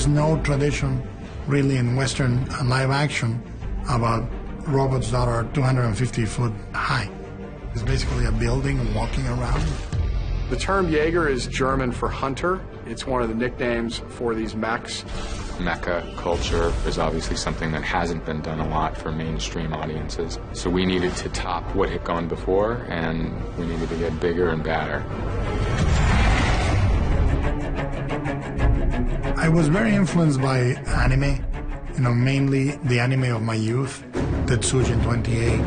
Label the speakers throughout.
Speaker 1: is no tradition really in Western live action about robots that are 250 foot high. It's basically a building walking around.
Speaker 2: The term Jäger is German for hunter. It's one of the nicknames for these mechs.
Speaker 3: Mecha culture is obviously something that hasn't been done a lot for mainstream audiences. So we needed to top what had gone before, and we needed to get bigger and badder.
Speaker 1: I was very influenced by anime, mainly the anime of my youth, Tetsuji 28.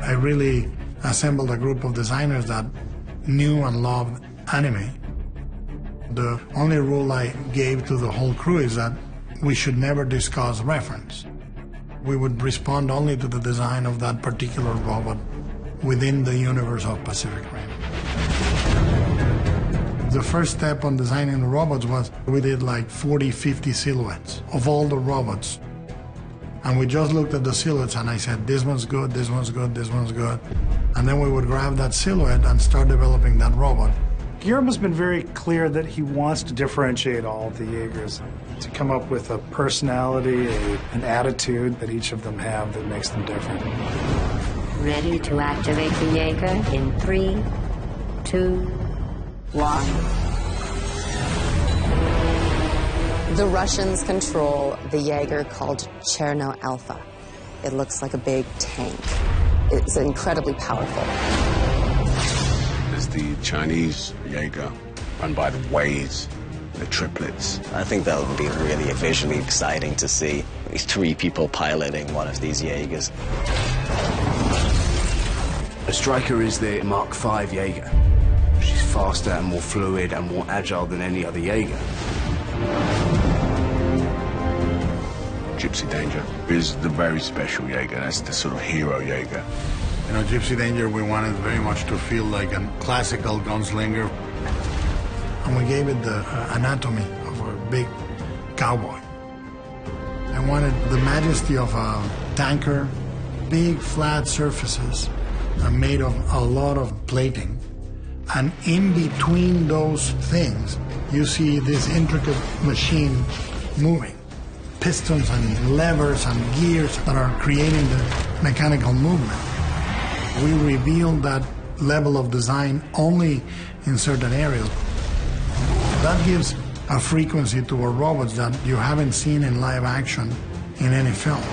Speaker 1: I really assembled a group of designers that knew and loved anime. The only rule I gave to the whole crew is that we should never discuss reference. We would respond only to the design of that particular robot within the universe of Pacific Rim. The first step on designing the robots was we did like 40, 50 silhouettes of all the robots. And we just looked at the silhouettes and I said, this one's good, this one's good, this one's good. And then we would grab that silhouette and start developing that robot.
Speaker 4: Guillermo's been very clear that he wants to differentiate all of the Jägers, to come up with a personality, an attitude that each of them have that makes them different.
Speaker 5: Ready to activate the Jäger in 3, 2, 1.
Speaker 6: The Russians control the Jäger called Cherno Alpha. It looks like a big tank. It's incredibly powerful.
Speaker 7: There's the Chinese Jäger, run by the Ways, the triplets.
Speaker 8: I think that would be really visually exciting to see these 3 people piloting one of these Jägers.
Speaker 9: The Striker is the Mark V Jäger. She's faster and more fluid and more agile than any other Jäger.
Speaker 7: Gypsy Danger is the very special Jäger. That's the sort of hero Jäger.
Speaker 1: Gypsy Danger, we wanted very much to feel like a classical gunslinger. And we gave it the anatomy of a big cowboy. I wanted the majesty of a tanker, big flat surfaces made of a lot of plating. And in between those things, you see this intricate machine moving. Pistons and levers and gears that are creating the mechanical movement. We revealed that level of design only in certain areas. That gives a frequency to our robots that you haven't seen in live action in any film.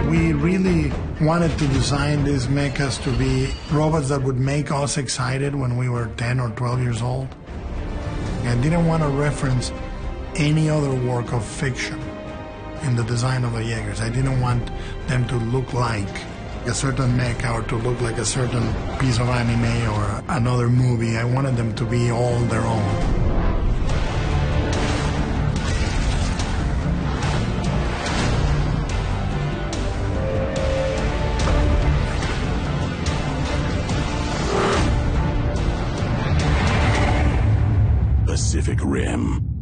Speaker 1: We really wanted to design these mechas to be robots that would make us excited when we were 10 or 12 years old. I didn't want to reference any other work of fiction in the design of the Jägers. I didn't want them to look like a certain mecha or to look like a certain piece of anime or another movie. I wanted them to be all their own.
Speaker 10: Pacific Rim.